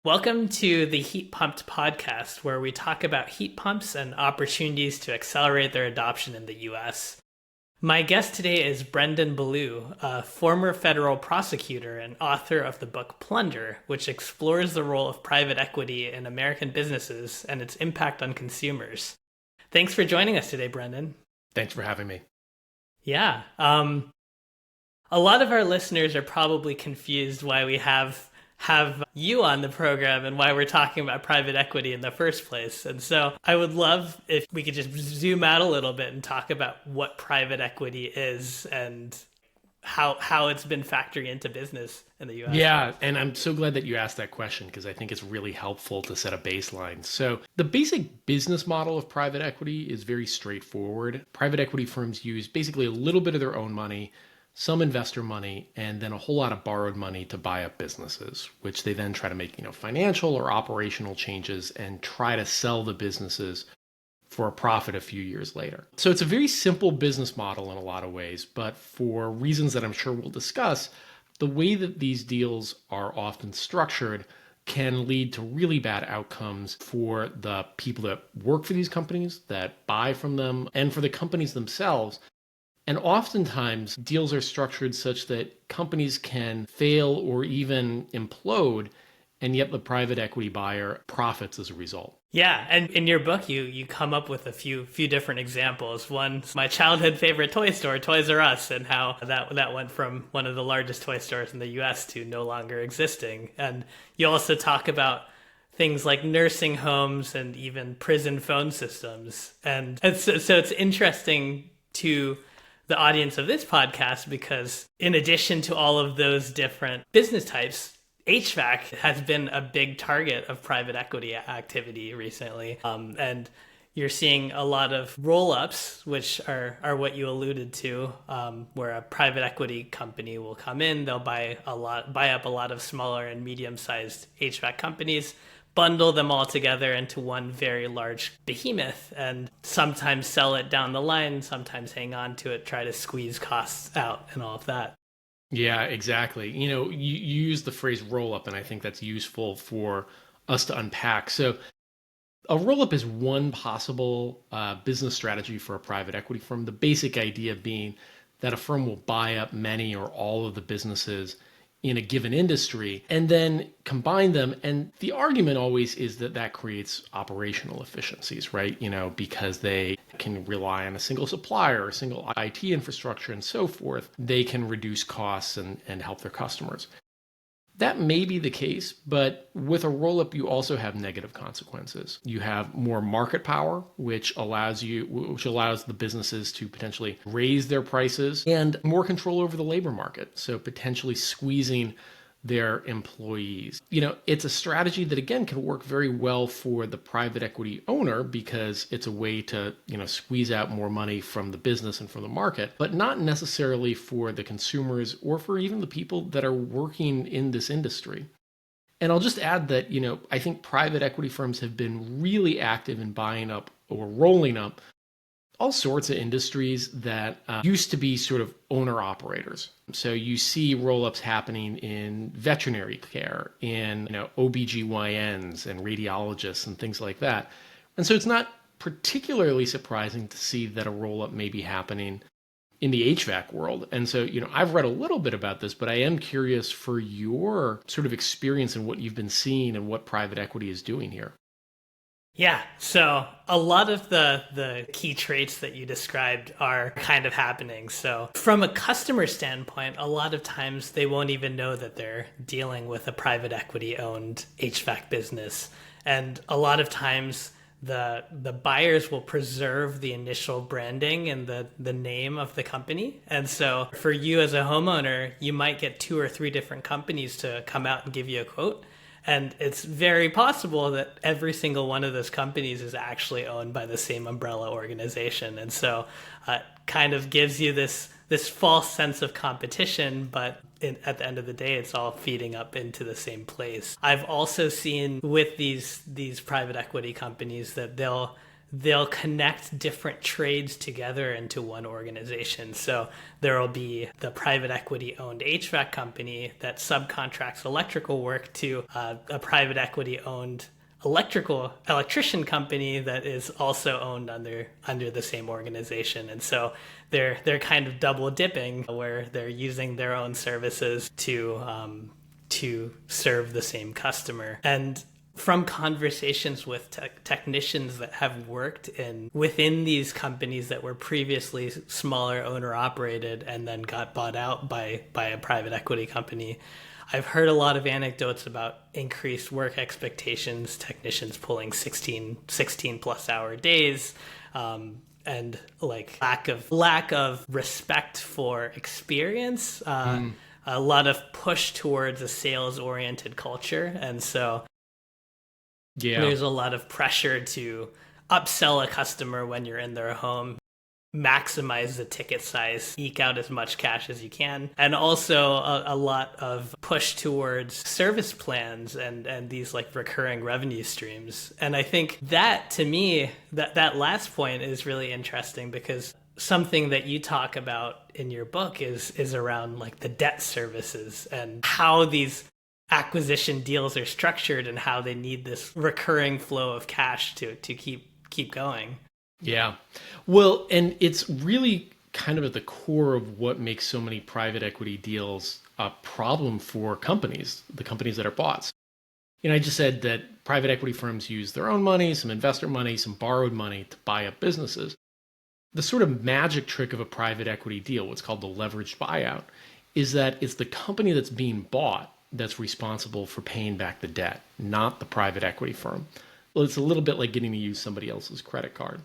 Welcome to the Heat Pumped podcast, where we talk about heat pumps and opportunities to accelerate their adoption in the US. My guest today is Brendan Ballou, a former federal prosecutor and author of the book Plunder, which explores the role of private equity in American businesses and its impact on consumers. Thanks for joining us today, Brendan. Thanks for having me. Yeah. A lot of our listeners are probably confused why we have you on the program and why we're talking about private equity in the first place. And so I would love if we could just zoom out a little bit and talk about what private equity is and how it's been factoring into business in the US. Yeah, and I'm so glad that you asked that question because I think it's really helpful to set a baseline. So the basic business model of private equity is very straightforward. Private equity firms use basically a little bit of their own money, some investor money, and then a whole lot of borrowed money to buy up businesses, which they then try to make, financial or operational changes and try to sell the businesses for a profit a few years later. So it's a very simple business model in a lot of ways, but for reasons that I'm sure we'll discuss, the way that these deals are often structured can lead to really bad outcomes for the people that work for these companies, that buy from them, and for the companies themselves. And oftentimes, deals are structured such that companies can fail or even implode, and yet the private equity buyer profits as a result. Yeah, and in your book, you come up with a few different examples. One, my childhood favorite toy store, Toys R Us, and how that went from one of the largest toy stores in the U.S. to no longer existing. And you also talk about things like nursing homes and even prison phone systems. And so it's interesting to the audience of this podcast because in addition to all of those different business types, HVAC has been a big target of private equity activity recently. And you're seeing a lot of roll-ups, which are what you alluded to, where a private equity company will come in, they'll buy up a lot of smaller and medium-sized HVAC companies, bundle them all together into one very large behemoth, and sometimes sell it down the line, sometimes hang on to it, try to squeeze costs out and all of that. Yeah, exactly. You use the phrase roll up, and I think that's useful for us to unpack. So a roll up is one possible business strategy for a private equity firm. The basic idea being that a firm will buy up many or all of the businesses in a given industry and then combine them. And the argument always is that creates operational efficiencies, right? Because they can rely on a single supplier, a single IT infrastructure, and so forth. They can reduce costs and help their customers. That may be the case, but with a roll-up, you also have negative consequences. You have more market power, which allows the businesses to potentially raise their prices, and more control over the labor market, so potentially squeezing their employees. It's a strategy that, again, can work very well for the private equity owner because it's a way to, squeeze out more money from the business and from the market, but not necessarily for the consumers or for even the people that are working in this industry. And I'll just add that, I think private equity firms have been really active in buying up or rolling up all sorts of industries that used to be sort of owner-operators. So you see roll-ups happening in veterinary care, in OBGYNs and radiologists and things like that. And so it's not particularly surprising to see that a roll-up may be happening in the HVAC world. And so, I've read a little bit about this, but I am curious for your sort of experience and what you've been seeing and what private equity is doing here. Yeah, so a lot of the key traits that you described are kind of happening. So from a customer standpoint, a lot of times they won't even know that they're dealing with a private equity owned HVAC business. And a lot of times the buyers will preserve the initial branding and the name of the company. And so for you as a homeowner, you might get 2 or 3 different companies to come out and give you a quote. And it's very possible that every single one of those companies is actually owned by the same umbrella organization. And so it kind of gives you this false sense of competition, but at the end of the day, it's all feeding up into the same place. I've also seen with these private equity companies that they'll they'll connect different trades together into one organization. So there will be the private equity owned HVAC company that subcontracts electrical work to a private equity owned electrician company that is also owned under the same organization. And so they're kind of double dipping, where they're using their own services to serve the same customer. And from conversations with technicians that have worked within these companies that were previously smaller owner operated and then got bought out by a private equity company, I've heard a lot of anecdotes about increased work expectations, technicians pulling 16 plus hour days, and like lack of respect for experience, a lot of push towards a sales oriented culture. And so there's a lot of pressure to upsell a customer when you're in their home, maximize the ticket size, eke out as much cash as you can, and also a lot of push towards service plans and these like recurring revenue streams. And I think that, to me, that last point is really interesting, because something that you talk about in your book is around like the debt services and how these acquisition deals are structured and how they need this recurring flow of cash to keep going. Yeah. Well, and it's really kind of at the core of what makes so many private equity deals a problem for companies, the companies that are bought. I just said that private equity firms use their own money, some investor money, some borrowed money to buy up businesses. The sort of magic trick of a private equity deal, what's called the leveraged buyout, is that it's the company that's being bought that's responsible for paying back the debt, not the private equity firm. Well, it's a little bit like getting to use somebody else's credit card.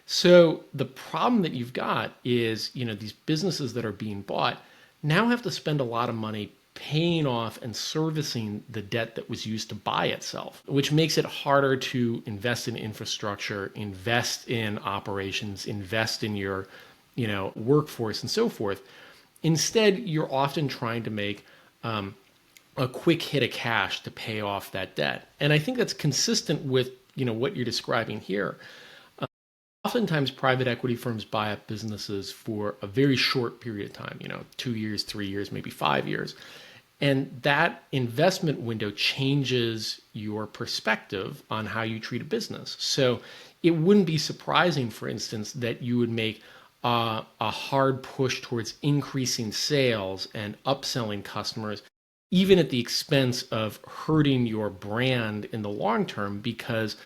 So the problem that you've got is, these businesses that are being bought now have to spend a lot of money paying off and servicing the debt that was used to buy itself, which makes it harder to invest in infrastructure, invest in operations, invest in your, workforce and so forth. Instead, you're often trying to make a quick hit of cash to pay off that debt. And I think that's consistent with, what you're describing here. Oftentimes, private equity firms buy up businesses for a very short period of time, 2 years, 3 years, maybe 5 years. And that investment window changes your perspective on how you treat a business. So it wouldn't be surprising, for instance, that you would make a hard push towards increasing sales and upselling customers, even at the expense of hurting your brand in the long term, because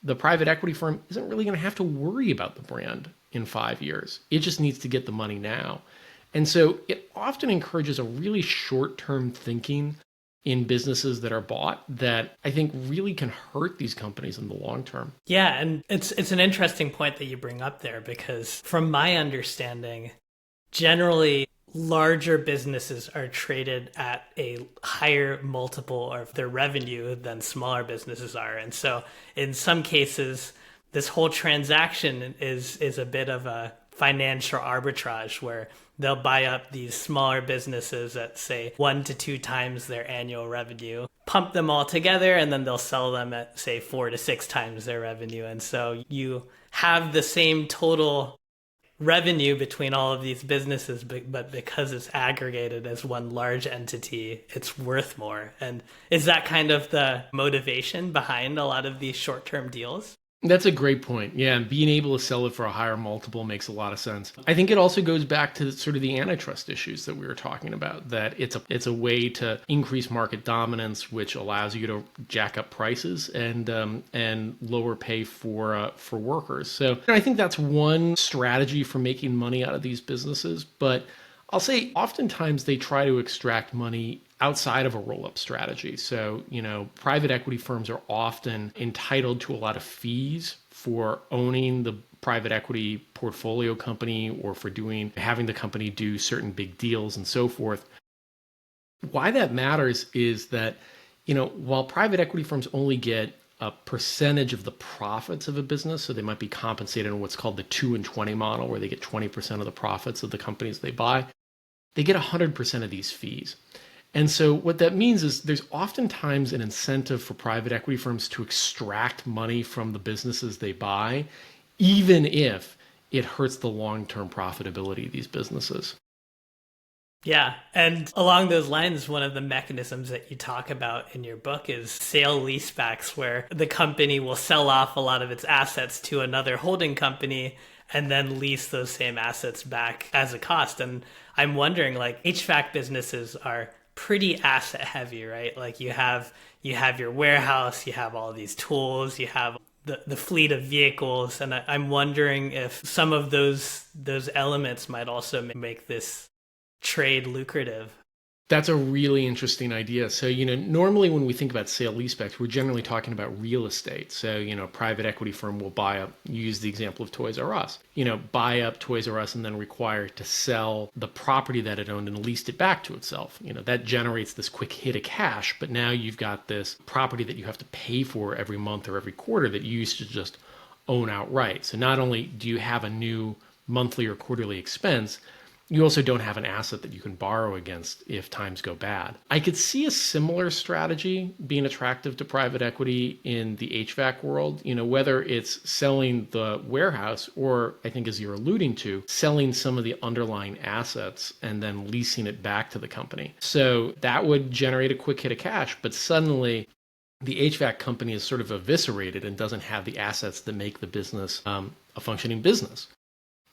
the private equity firm isn't really going to have to worry about the brand in 5 years. It just needs to get the money now. And so it often encourages a really short-term thinking in businesses that are bought that I think really can hurt these companies in the long term. Yeah, and it's an interesting point that you bring up there, because from my understanding, generally larger businesses are traded at a higher multiple of their revenue than smaller businesses are. And so in some cases, this whole transaction is a bit of a financial arbitrage, where they'll buy up these smaller businesses at, say, 1 to 2 times their annual revenue, pump them all together, and then they'll sell them at, say, 4 to 6 times their revenue. And so you have the same total revenue between all of these businesses, but because it's aggregated as one large entity, it's worth more. And is that kind of the motivation behind a lot of these short-term deals? That's a great point. Yeah, and being able to sell it for a higher multiple makes a lot of sense. I think it also goes back to sort of the antitrust issues that we were talking about, that it's a way to increase market dominance, which allows you to jack up prices and lower pay for workers. So I think that's one strategy for making money out of these businesses. But I'll say oftentimes they try to extract money outside of a roll-up strategy. So, private equity firms are often entitled to a lot of fees for owning the private equity portfolio company, or for having the company do certain big deals and so forth. Why that matters is that, while private equity firms only get a percentage of the profits of a business, so they might be compensated in what's called the 2 and 20 model, where they get 20% of the profits of the companies they buy, they get 100% of these fees. And so what that means is there's oftentimes an incentive for private equity firms to extract money from the businesses they buy even if it hurts the long-term profitability of these businesses. Yeah. And along those lines, one of the mechanisms that you talk about in your book is sale leasebacks, where the company will sell off a lot of its assets to another holding company and then lease those same assets back as a cost. And I'm wondering, like, HVAC businesses are pretty asset heavy, right? Like you have your warehouse, you have all these tools, you have the fleet of vehicles, and I'm wondering if some of those elements might also make this trade lucrative. That's a really interesting idea. So, normally when we think about sale leasebacks, we're generally talking about real estate. So, a private equity firm will buy up, use the example of Toys R Us, buy up Toys R Us and then require to sell the property that it owned and leased it back to itself. That generates this quick hit of cash, but now you've got this property that you have to pay for every month or every quarter that you used to just own outright. So not only do you have a new monthly or quarterly expense, you also don't have an asset that you can borrow against if times go bad. I could see a similar strategy being attractive to private equity in the HVAC world, whether it's selling the warehouse or, I think as you're alluding to, selling some of the underlying assets and then leasing it back to the company. So that would generate a quick hit of cash, but suddenly the HVAC company is sort of eviscerated and doesn't have the assets that make the business a functioning business.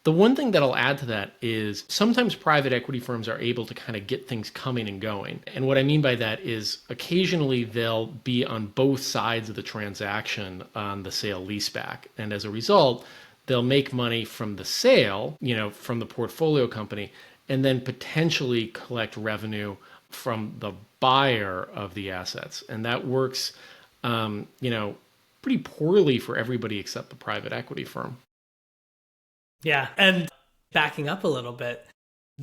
The one thing that I'll add to that is sometimes private equity firms are able to kind of get things coming and going. And what I mean by that is occasionally they'll be on both sides of the transaction on the sale leaseback. And as a result, they'll make money from the sale, from the portfolio company, and then potentially collect revenue from the buyer of the assets. And that works, pretty poorly for everybody except the private equity firm. Yeah. And backing up a little bit,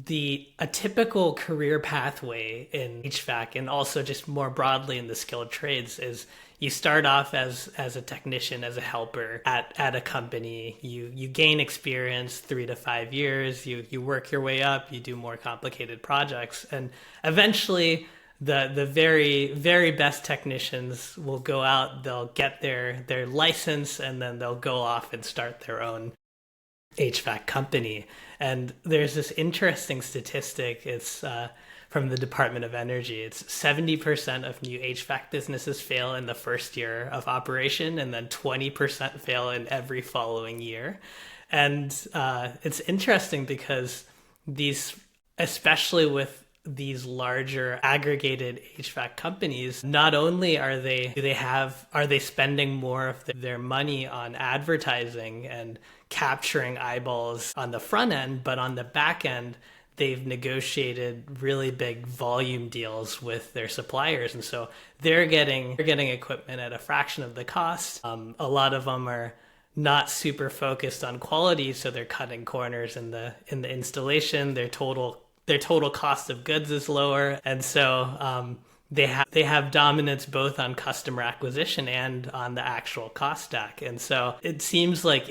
a typical career pathway in HVAC and also just more broadly in the skilled trades is you start off as a technician, as a helper at a company. You gain experience 3 to 5 years, you work your way up, you do more complicated projects, and eventually the very, very best technicians will go out, they'll get their license, and then they'll go off and start their own HVAC company. And there's this interesting statistic. It's from the Department of Energy. It's 70% of new HVAC businesses fail in the first year of operation, and then 20% fail in every following year. And it's interesting because especially with these larger aggregated HVAC companies, not only are they spending more of their money on advertising and capturing eyeballs on the front end, but on the back end, they've negotiated really big volume deals with their suppliers. And so they're getting equipment at a fraction of the cost. A lot of them are not super focused on quality, so they're cutting corners in the installation. Their total cost of goods is lower. And so they have dominance both on customer acquisition and on the actual cost stack. And so it seems like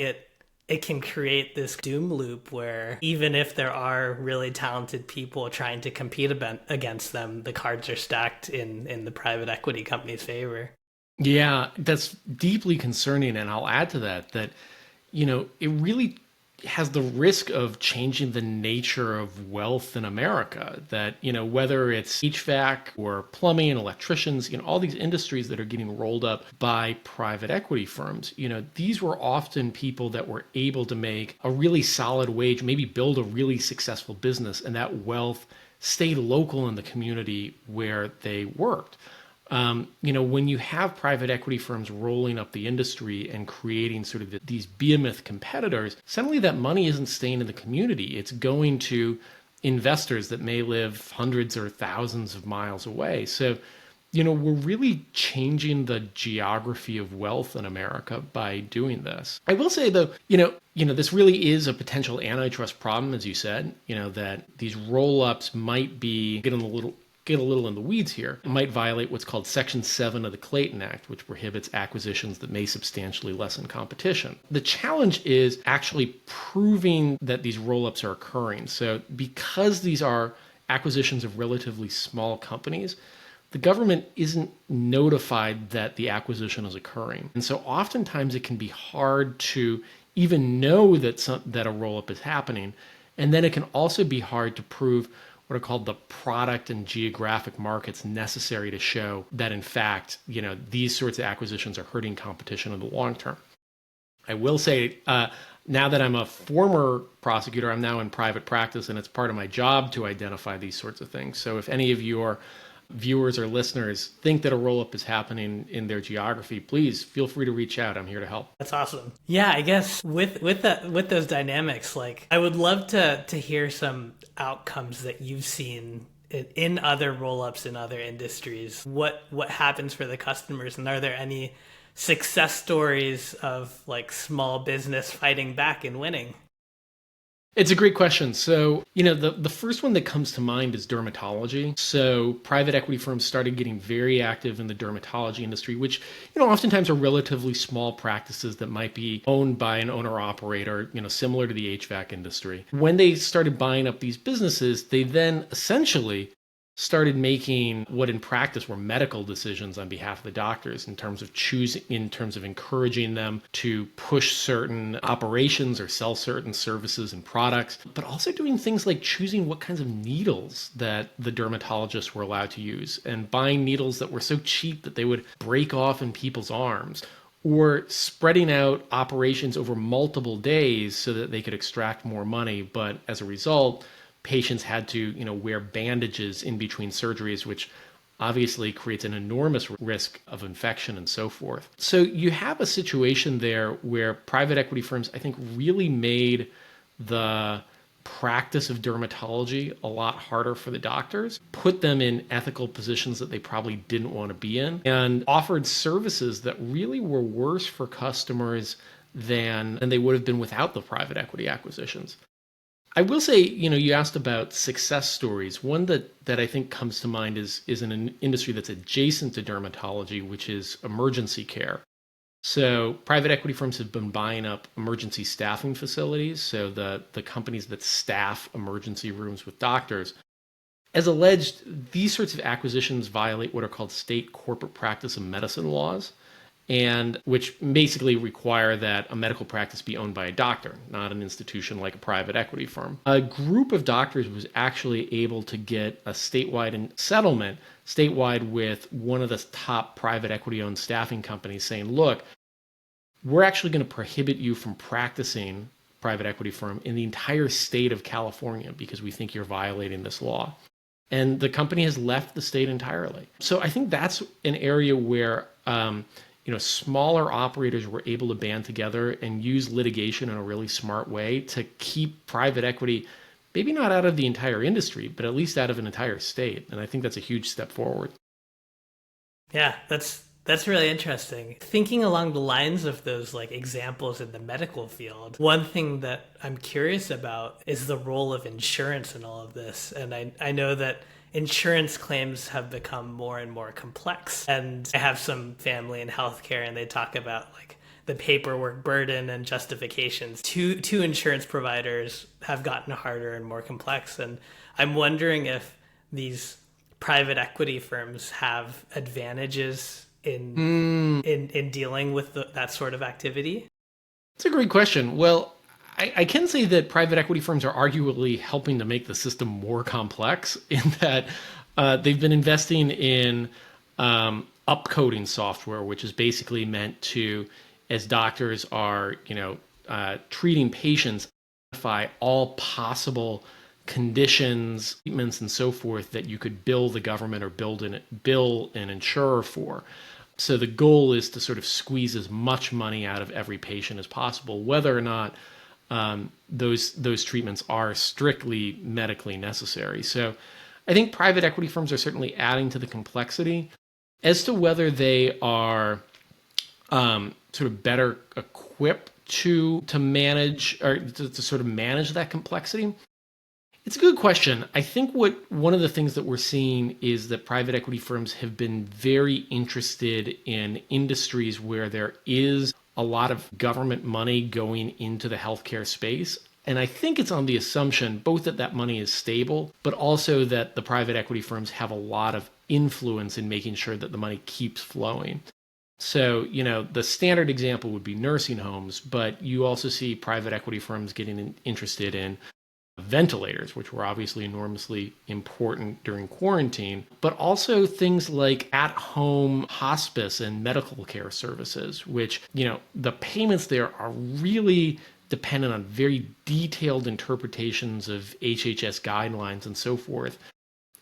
it can create this doom loop where even if there are really talented people trying to compete against them, the cards are stacked in the private equity company's favor. Yeah, that's deeply concerning. And I'll add to that, it really has the risk of changing the nature of wealth in America. That, whether it's HVAC or plumbing and electricians, all these industries that are getting rolled up by private equity firms, these were often people that were able to make a really solid wage, maybe build a really successful business, and that wealth stayed local in the community where they worked. When you have private equity firms rolling up the industry and creating sort of these behemoth competitors, suddenly that money isn't staying in the community. It's going to investors that may live hundreds or thousands of miles away. So, we're really changing the geography of wealth in America by doing this. I will say, though, this really is a potential antitrust problem, as you said, that these roll-ups might get a little in the weeds here. It might violate what's called Section 7 of the Clayton Act, which prohibits acquisitions that may substantially lessen competition. The challenge is actually proving that these roll-ups are occurring. So because these are acquisitions of relatively small companies, the government isn't notified that the acquisition is occurring. And so oftentimes it can be hard to even know that a roll-up is happening. And then it can also be hard to prove what are called the product and geographic markets necessary to show that, in fact, these sorts of acquisitions are hurting competition in the long term. I will say, now that I'm a former prosecutor, I'm now in private practice, and it's part of my job to identify these sorts of things. So if any of your viewers or listeners think that a roll-up is happening in their geography, please feel free to reach out. I'm here to help. That's awesome. Yeah, I guess with those dynamics, like I would love to hear some outcomes that you've seen in other roll-ups in other industries. What happens for the customers, and are there any success stories of like small business fighting back and winning? It's a great question. So, the first one that comes to mind is dermatology. So private equity firms started getting very active in the dermatology industry, which, oftentimes are relatively small practices that might be owned by an owner operator, similar to the HVAC industry. When they started buying up these businesses, they then essentially started making what in practice were medical decisions on behalf of the doctors in terms of encouraging them to push certain operations or sell certain services and products, but also doing things like choosing what kinds of needles that the dermatologists were allowed to use and buying needles that were so cheap that they would break off in people's arms, or spreading out operations over multiple days so that they could extract more money. But as a result, patients had to, wear bandages in between surgeries, which obviously creates an enormous risk of infection and so forth. So you have a situation there where private equity firms, I think, really made the practice of dermatology a lot harder for the doctors, put them in ethical positions that they probably didn't want to be in, and offered services that really were worse for customers than they would have been without the private equity acquisitions. I will say, you asked about success stories. One that I think comes to mind is in an industry that's adjacent to dermatology, which is emergency care. So private equity firms have been buying up emergency staffing facilities, so the companies that staff emergency rooms with doctors. As alleged, these sorts of acquisitions violate what are called state corporate practice of medicine laws, and which basically require that a medical practice be owned by a doctor, not an institution like a private equity firm. A group of doctors was actually able to get a statewide settlement with one of the top private equity-owned staffing companies saying, look, we're actually going to prohibit you from practicing private equity firm in the entire state of California because we think you're violating this law. And the company has left the state entirely. So I think that's an area where smaller operators were able to band together and use litigation in a really smart way to keep private equity, maybe not out of the entire industry, but at least out of an entire state. And I think that's a huge step forward. Yeah, that's really interesting. Thinking along the lines of those like examples in the medical field, one thing that I'm curious about is the role of insurance in all of this. And I know that insurance claims have become more and more complex. And I have some family in healthcare, and they talk about like the paperwork burden and justifications to insurance providers have gotten harder and more complex. And I'm wondering if these private equity firms have advantages in dealing with that sort of activity. It's a great question. Well, I can say that private equity firms are arguably helping to make the system more complex in that they've been investing in upcoding software, which is basically meant to, as doctors are, treating patients, identify all possible conditions, treatments, and so forth that you could bill the government or bill an insurer for. So the goal is to sort of squeeze as much money out of every patient as possible, whether or not those treatments are strictly medically necessary. So I think private equity firms are certainly adding to the complexity. As to whether they are sort of better equipped to manage or to sort of manage that complexity, it's a good question. I think one of the things that we're seeing is that private equity firms have been very interested in industries where there is a lot of government money going into the healthcare space. And I think it's on the assumption both that money is stable, but also that the private equity firms have a lot of influence in making sure that the money keeps flowing. So, the standard example would be nursing homes, but you also see private equity firms getting interested in ventilators, which were obviously enormously important during quarantine, but also things like at-home hospice and medical care services, which, the payments there are really dependent on very detailed interpretations of HHS guidelines and so forth.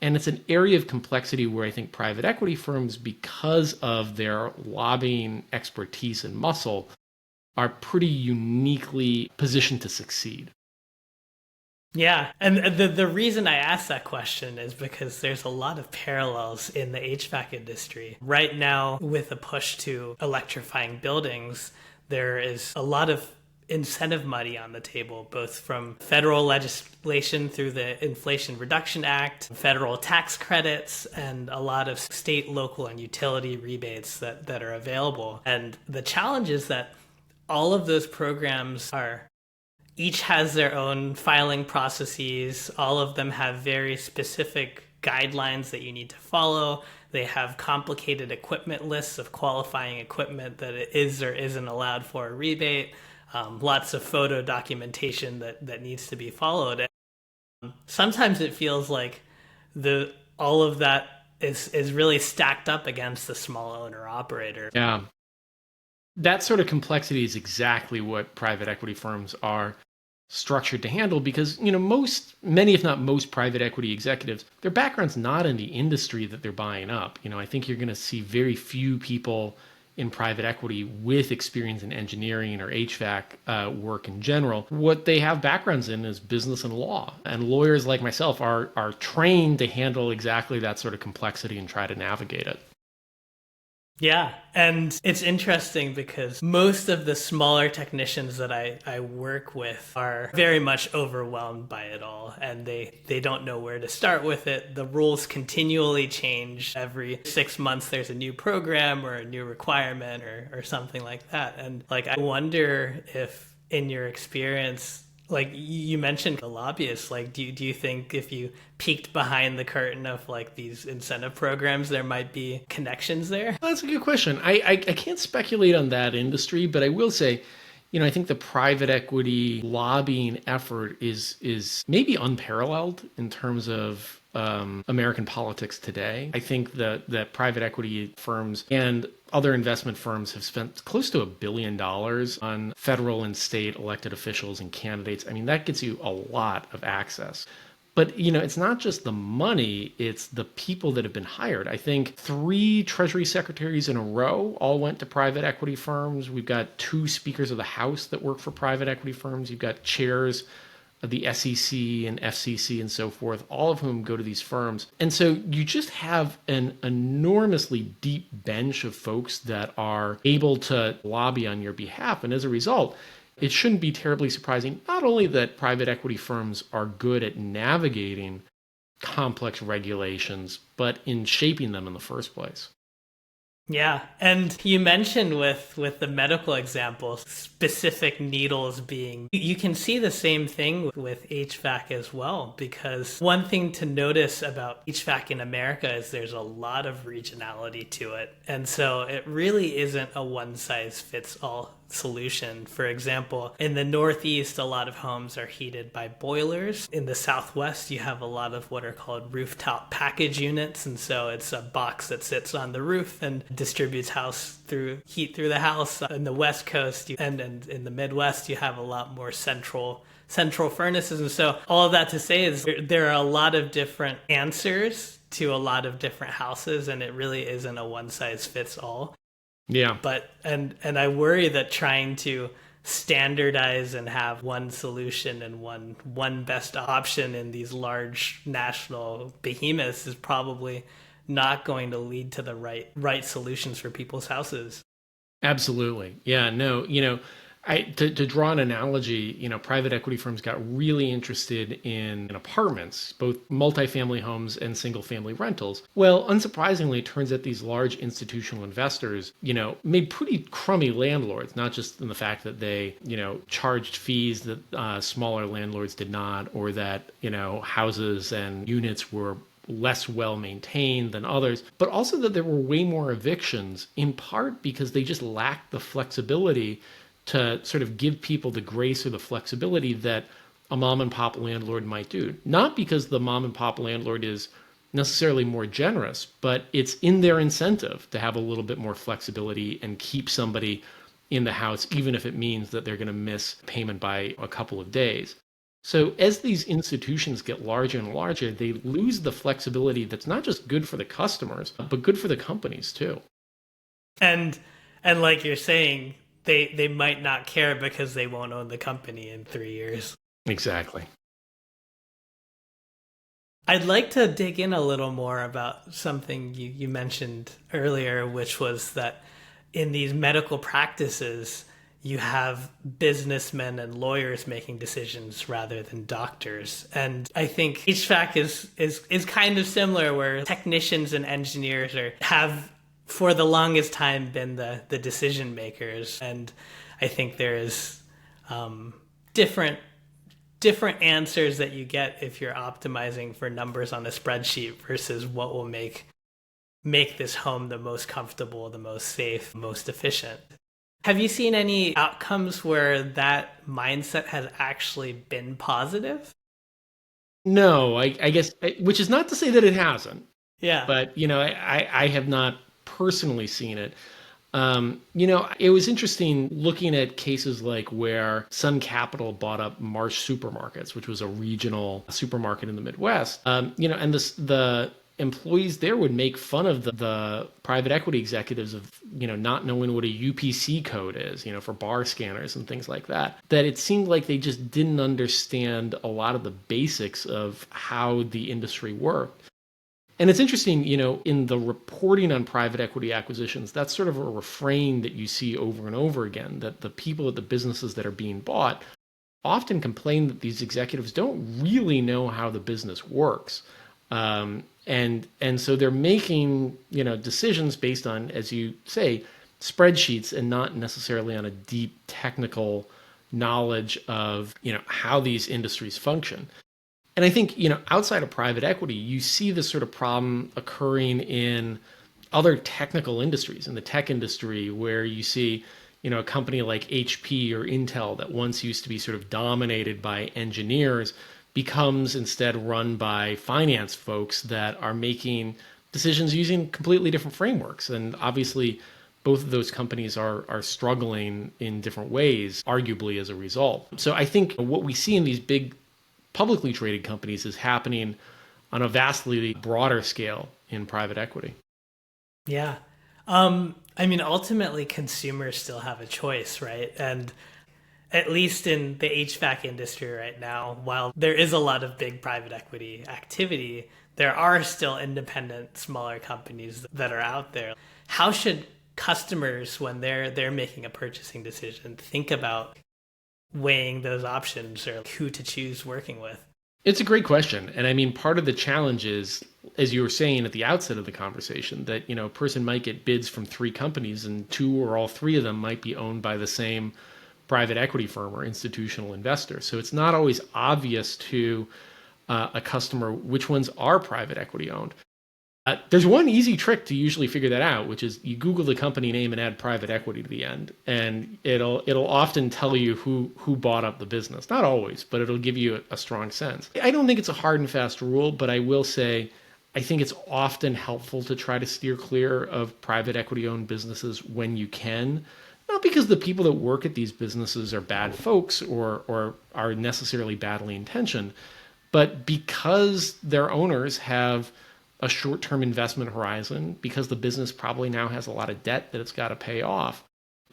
And it's an area of complexity where I think private equity firms, because of their lobbying expertise and muscle, are pretty uniquely positioned to succeed. Yeah, and the reason I asked that question is because there's a lot of parallels in the HVAC industry. Right now, with a push to electrifying buildings, there is a lot of incentive money on the table, both from federal legislation through the Inflation Reduction Act, federal tax credits, and a lot of state, local, and utility rebates that are available. And the challenge is that all of those programs each has their own filing processes. All of them have very specific guidelines that you need to follow. They have complicated equipment lists of qualifying equipment that it is or isn't allowed for a rebate. Lots of photo documentation that needs to be followed. Sometimes it feels like all of that is really stacked up against the small owner operator. Yeah. That sort of complexity is exactly what private equity firms are structured to handle because, many, if not most private equity executives, their background's not in the industry that they're buying up. I think you're going to see very few people in private equity with experience in engineering or HVAC work in general. What they have backgrounds in is business and law. And lawyers like myself are trained to handle exactly that sort of complexity and try to navigate it. Yeah, and it's interesting because most of the smaller technicians that I work with are very much overwhelmed by it all, and they don't know where to start with it. The rules continually change. Every 6 months there's a new program or a new requirement or something like that. And I wonder if in your experience, you mentioned the lobbyists, do you think if you peeked behind the curtain of these incentive programs, there might be connections there? Well, that's a good question. I can't speculate on that industry, but I will say, I think the private equity lobbying effort is maybe unparalleled in terms of American politics today. I think that private equity firms and other investment firms have spent close to $1 billion on federal and state elected officials and candidates. I mean, that gets you a lot of access. But, it's not just the money, it's the people that have been hired. I think 3 Treasury secretaries in a row all went to private equity firms. We've got 2 speakers of the House that work for private equity firms. You've got chairs of the SEC and FCC and so forth, all of whom go to these firms. And so you just have an enormously deep bench of folks that are able to lobby on your behalf. And as a result, it shouldn't be terribly surprising, not only that private equity firms are good at navigating complex regulations, but in shaping them in the first place. Yeah, and you mentioned with the medical example, specific needles being, you can see the same thing with HVAC as well, because one thing to notice about HVAC in America is there's a lot of regionality to it. And so it really isn't a one-size-fits-all solution. For example, in the Northeast, a lot of homes are heated by boilers. In the Southwest, you have a lot of what are called rooftop package units. And so it's a box that sits on the roof and distributes heat through the house. In the West Coast and in the Midwest, you have a lot more central furnaces. And so all of that to say is there are a lot of different answers to a lot of different houses, and it really isn't a one size fits all. Yeah. But and I worry that trying to standardize and have one solution and one best option in these large national behemoths is probably not going to lead to the right solutions for people's houses. Absolutely. Yeah, no, to draw an analogy, private equity firms got really interested in apartments, both multifamily homes and single family rentals. Well, unsurprisingly, it turns out these large institutional investors, made pretty crummy landlords, not just in the fact that they, charged fees that smaller landlords did not, or that, houses and units were less well maintained than others, but also that there were way more evictions, in part because they just lacked the flexibility to sort of give people the grace or the flexibility that a mom and pop landlord might do. Not because the mom and pop landlord is necessarily more generous, but it's in their incentive to have a little bit more flexibility and keep somebody in the house, even if it means that they're going to miss payment by a couple of days. So as these institutions get larger and larger, they lose the flexibility that's not just good for the customers, but good for the companies too. And like you're saying, they might not care because they won't own the company in 3 years. Exactly. I'd like to dig in a little more about something you mentioned earlier, which was that in these medical practices, you have businessmen and lawyers making decisions rather than doctors. And I think HVAC is kind of similar, where technicians and engineers have for the longest time been the decision makers. And I think there is different answers that you get if you're optimizing for numbers on a spreadsheet versus what will make this home the most comfortable, the most safe, most efficient. Have you seen any outcomes where that mindset has actually been positive? No, I guess, which is not to say that it hasn't. Yeah. But, I have not personally seen it. It was interesting looking at cases like where Sun Capital bought up Marsh Supermarkets, which was a regional supermarket in the Midwest. And the employees there would make fun of the private equity executives of, not knowing what a UPC code is, for bar scanners and things like that. That it seemed like they just didn't understand a lot of the basics of how the industry worked. And it's interesting, in the reporting on private equity acquisitions, that's sort of a refrain that you see over and over again, that the people at the businesses that are being bought often complain that these executives don't really know how the business works. And so they're making, decisions based on, as you say, spreadsheets and not necessarily on a deep technical knowledge of, how these industries function. And I think, outside of private equity, you see this sort of problem occurring in other technical industries, in the tech industry, where you see, a company like HP or Intel that once used to be sort of dominated by engineers becomes instead run by finance folks that are making decisions using completely different frameworks. And obviously, both of those companies are struggling in different ways, arguably as a result. So I think what we see in these big publicly traded companies is happening on a vastly broader scale in private equity. Yeah. Ultimately, consumers still have a choice, right? And at least in the HVAC industry right now, while there is a lot of big private equity activity, there are still independent, smaller companies that are out there. How should customers, when they're making a purchasing decision, think about weighing those options or who to choose working with? It's a great question. And part of the challenge is, as you were saying at the outset of the conversation, that, a person might get bids from 3 companies and 2 or all 3 of them might be owned by the same private equity firm or institutional investor. So it's not always obvious to a customer which ones are private equity owned. There's one easy trick to usually figure that out, which is you Google the company name and add private equity to the end, and it'll often tell you who bought up the business. Not always, but it'll give you a strong sense. I don't think it's a hard and fast rule, but I will say I think it's often helpful to try to steer clear of private equity owned businesses when you can. Not because the people that work at these businesses are bad folks or are necessarily badly intentioned, but because their owners have a short-term investment horizon, because the business probably now has a lot of debt that it's got to pay off,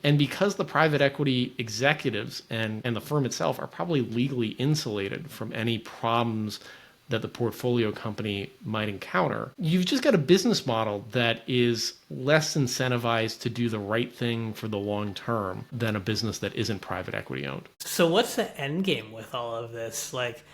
and because the private equity executives and the firm itself are probably legally insulated from any problems that the portfolio company might encounter, you've just got a business model that is less incentivized to do the right thing for the long term than a business that isn't private equity owned. So what's the end game with all of this? Like,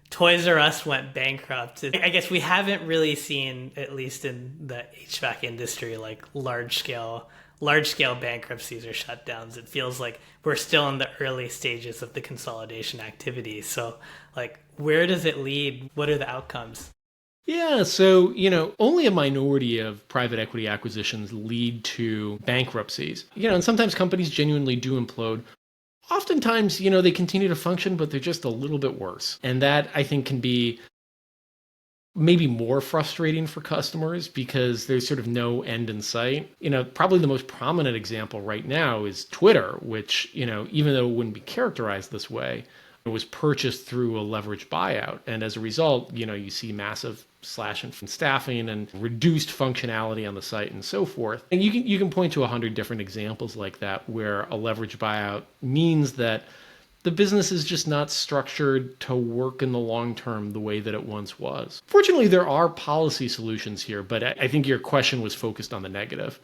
Toys R Us went bankrupt. I guess we haven't really seen, at least in the HVAC industry, like large scale bankruptcies or shutdowns. It feels like we're still in the early stages of the consolidation activity. So, like, where does it lead? What are the outcomes? Yeah, so, only a minority of private equity acquisitions lead to bankruptcies. And sometimes companies genuinely do implode. Oftentimes, they continue to function, but they're just a little bit worse. And that, I think, can be maybe more frustrating for customers because there's sort of no end in sight. Probably the most prominent example right now is Twitter, which, even though it wouldn't be characterized this way, it was purchased through a leveraged buyout. And as a result, you see massive slash in staffing and reduced functionality on the site and so forth. And you can point to 100 different examples like that where a leveraged buyout means that the business is just not structured to work in the long term the way that it once was. Fortunately, there are policy solutions here, but I think your question was focused on the negative.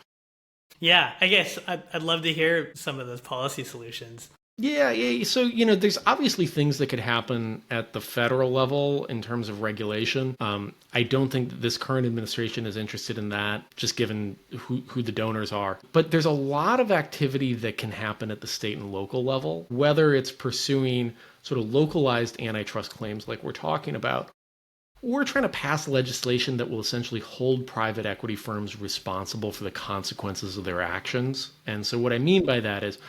Yeah, I guess I'd love to hear some of those policy solutions. Yeah, yeah. So, there's obviously things that could happen at the federal level in terms of regulation. I don't think that this current administration is interested in that, just given who the donors are. But there's a lot of activity that can happen at the state and local level, whether it's pursuing sort of localized antitrust claims like we're talking about, or trying to pass legislation that will essentially hold private equity firms responsible for the consequences of their actions. And so what I mean by that is,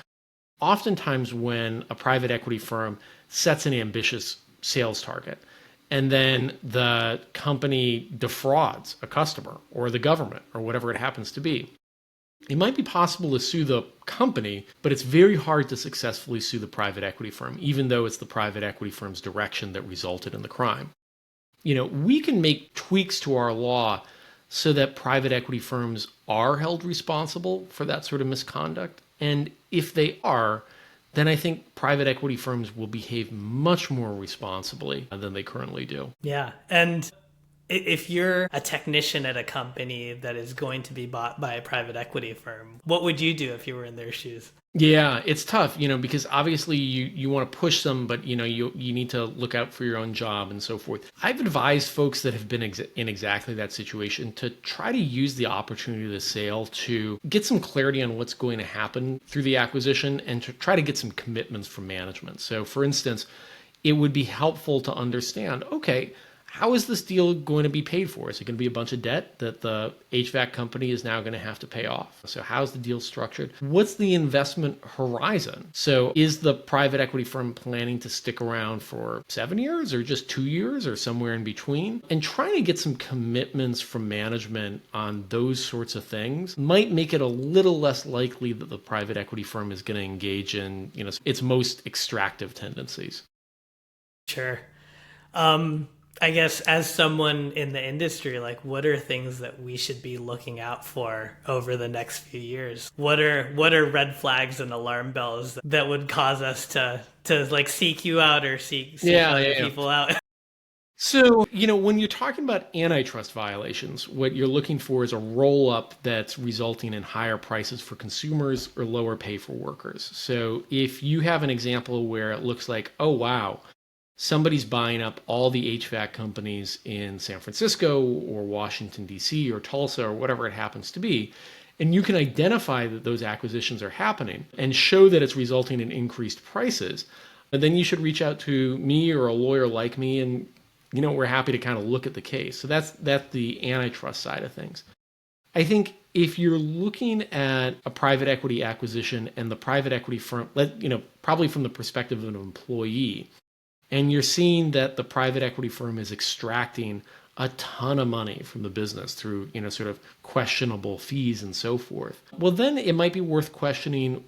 oftentimes when a private equity firm sets an ambitious sales target and then the company defrauds a customer or the government or whatever it happens to be, it might be possible to sue the company, but it's very hard to successfully sue the private equity firm, even though it's the private equity firm's direction that resulted in the crime. We can make tweaks to our law so that private equity firms are held responsible for that sort of misconduct. And if they are, then I think private equity firms will behave much more responsibly than they currently do. Yeah. And if you're a technician at a company that is going to be bought by a private equity firm, what would you do if you were in their shoes? Yeah, it's tough, because obviously you want to push them, but you need to look out for your own job and so forth. I've advised folks that have been in exactly that situation to try to use the opportunity of the sale to get some clarity on what's going to happen through the acquisition and to try to get some commitments from management. So, for instance, it would be helpful to understand, okay, how is this deal going to be paid for? Is it going to be a bunch of debt that the HVAC company is now going to have to pay off? So how's the deal structured? What's the investment horizon? So is the private equity firm planning to stick around for 7 years or just 2 years or somewhere in between? And trying to get some commitments from management on those sorts of things might make it a little less likely that the private equity firm is going to engage in, its most extractive tendencies. Sure. I guess as someone in the industry, like what are things that we should be looking out for over the next few years? What are red flags and alarm bells that would cause us to like seek you out or seek other people out? So, when you're talking about antitrust violations, what you're looking for is a roll up that's resulting in higher prices for consumers or lower pay for workers. So, if you have an example where it looks like, oh, wow, somebody's buying up all the HVAC companies in San Francisco or Washington, D.C. or Tulsa or whatever it happens to be, and you can identify that those acquisitions are happening and show that it's resulting in increased prices, and then you should reach out to me or a lawyer like me, and we're happy to kind of look at the case. So that's the antitrust side of things. I think if you're looking at a private equity acquisition and the private equity firm, probably from the perspective of an employee, and you're seeing that the private equity firm is extracting a ton of money from the business through, sort of questionable fees and so forth, well, then it might be worth questioning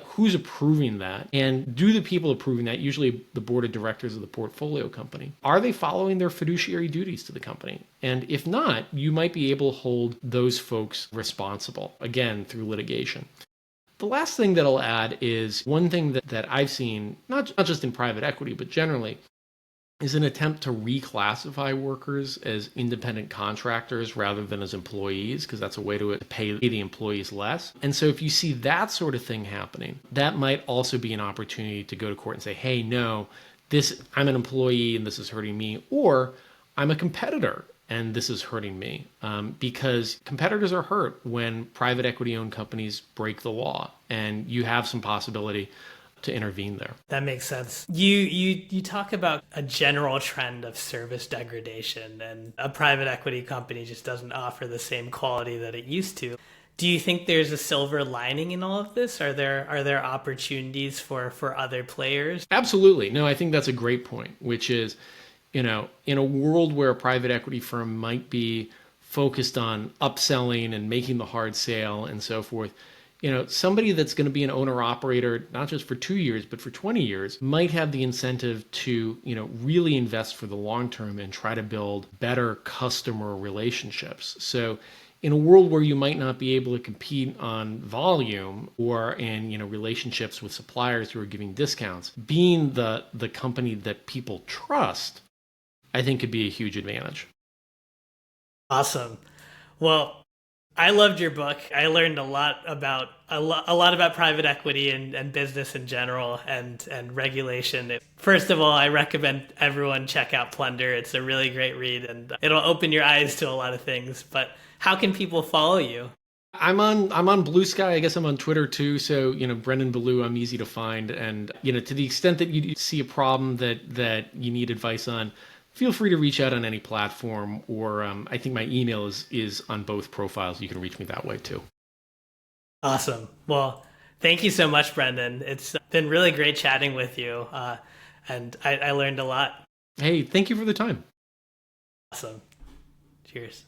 who's approving that. And do the people approving that, usually the board of directors of the portfolio company, are they following their fiduciary duties to the company? And if not, you might be able to hold those folks responsible, again, through litigation. The last thing that I'll add is one thing that I've seen, not just in private equity, but generally, is an attempt to reclassify workers as independent contractors rather than as employees, because that's a way to pay the employees less. And so if you see that sort of thing happening, that might also be an opportunity to go to court and say, hey, no, I'm an employee and this is hurting me, or I'm a competitor and this is hurting me, because competitors are hurt when private equity owned companies break the law, and you have some possibility to intervene there. That makes sense. You talk about a general trend of service degradation, and a private equity company just doesn't offer the same quality that it used to. Do you think there's a silver lining in all of this? Are there opportunities for other players? Absolutely. No, I think that's a great point, which is, in a world where a private equity firm might be focused on upselling and making the hard sale and so forth, somebody that's going to be an owner operator, not just for 2 years, but for 20 years, might have the incentive to, really invest for the long term and try to build better customer relationships. So in a world where you might not be able to compete on volume or in relationships with suppliers who are giving discounts, being the company that people trust, I think could be a huge advantage. Awesome. Well, I loved your book. I learned a lot about private equity and business in general and regulation. First of all, I recommend everyone check out Plunder. It's a really great read, and it'll open your eyes to a lot of things. But how can people follow you? I'm on Blue Sky. I guess I'm on Twitter too. So, Brendan Ballou, I'm easy to find. And, to the extent that you see a problem that you need advice on, feel free to reach out on any platform, or I think my email is on both profiles. You can reach me that way too. Awesome. Well, thank you so much, Brendan. It's been really great chatting with you. And I learned a lot. Hey, thank you for the time. Awesome. Cheers.